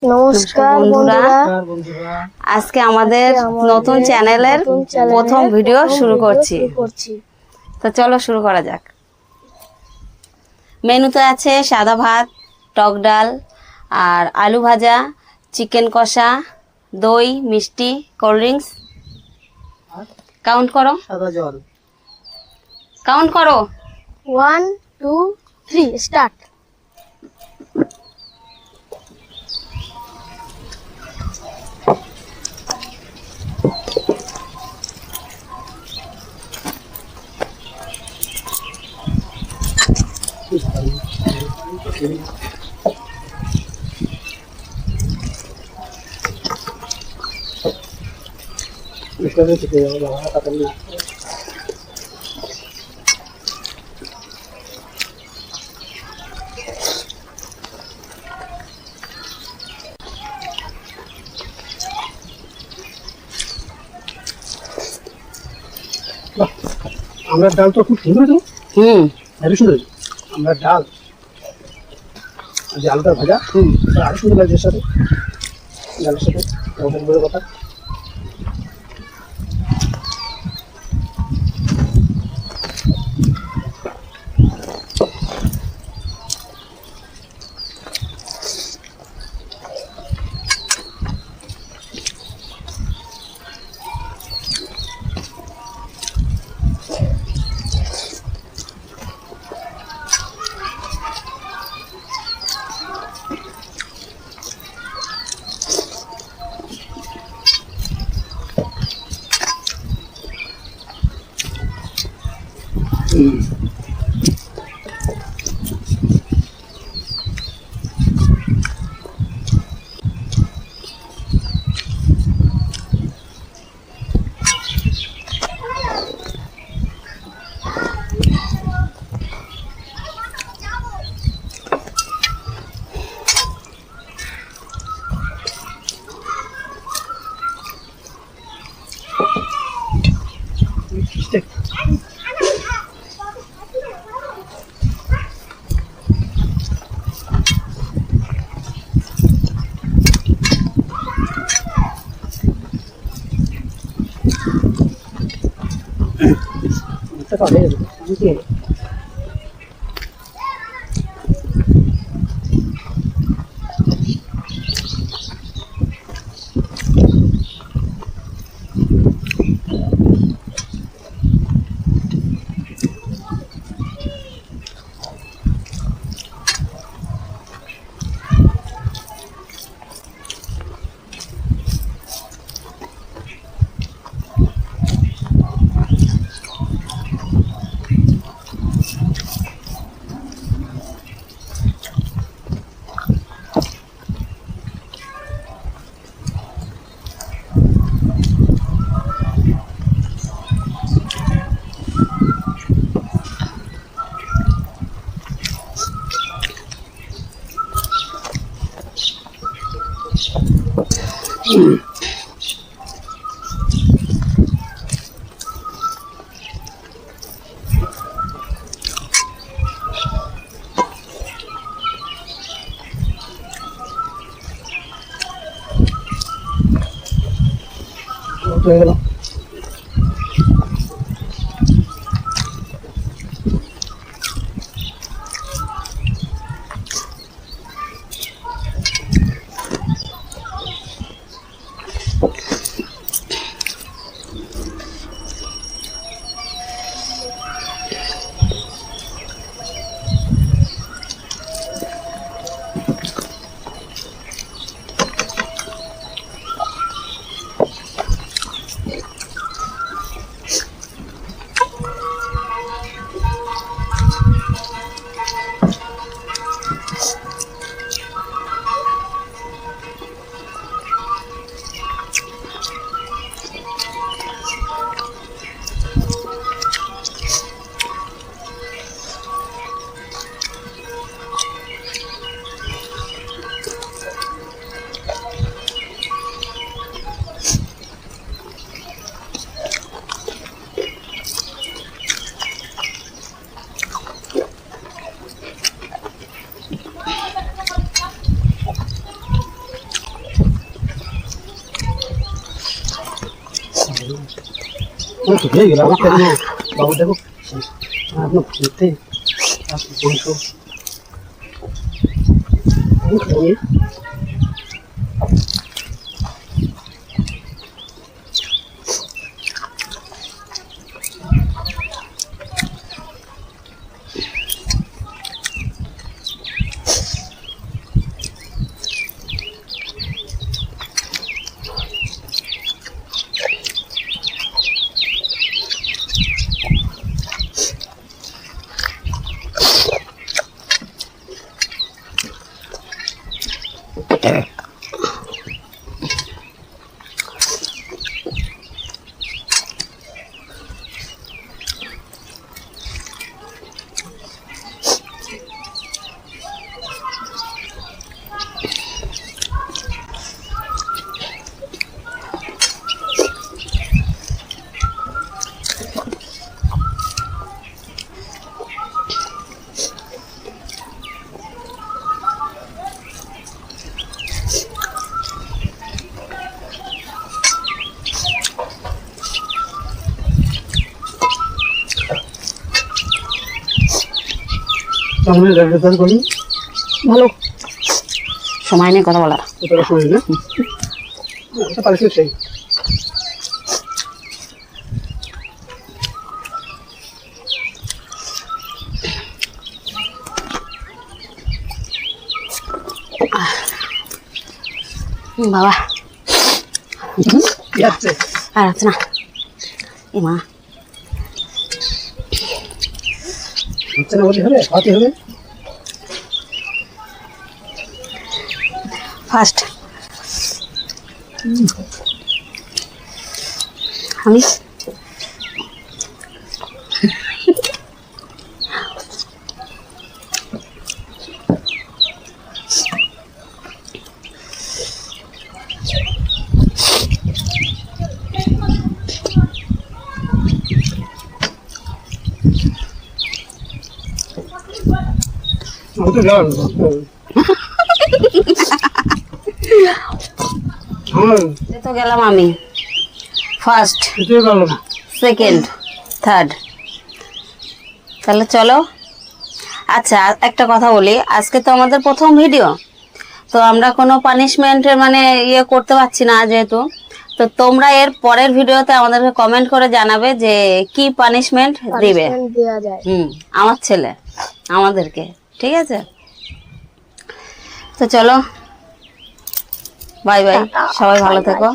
নমস্কার বন্ধুরা, আজকে আমাদের নতুন চ্যানেলের প্রথম ভিডিও শুরু করছি। তো চলো শুরু করা যাক। মেনুতে আছে সাদা ভাত, টক ডাল আর আলু ভাজা, চিকেন কষা, দই, মিষ্টি, কোল্ড ড্রিঙ্কস। কাউন্ট করো, সাদা জল। কাউন্ট করো। 1 2 3 স্টার্ট। আমরা ডাল তো খুব সুন্দর তো। হেবি সুন্দর আমরা ডাল, যে আলুটা ভাজা আরো সুন্দর লাগছে সাথে ডালের সাথে। বড় কথা হয়ে গেল। হয়ে গেল আমার কেন বাবু দেখো আপনার খেতে সামনে রেগুলেটর করি ভালো সময় নেই কথা বলার। কতটা সময় না এটা পারিস সেই বাবা কি আছে আর আছে না এ মা হচ্ছে না বলি হবে খাওয়াতে হবে ফার্স্ট আমি আমি তো গেলাম তো গেলাম আমি ফার্স্ট এটাই গেলাম সেকেন্ড থার্ড। তাহলে চলো। আচ্ছা একটা কথা বলি, আজকে তো আমাদের প্রথম ভিডিও, তো আমরা কোনো পানিশমেন্টের মানে ইয়ে করতে পারছি না যেহেতু, তো তোমরা এর পরের ভিডিওতে আমাদেরকে কমেন্ট করে জানাবে যে কি পানিশমেন্ট দিবে আমার ছেলে আমাদেরকে, ঠিক আছে? তো চলো বাই বাই, সবাই ভালো থেকো।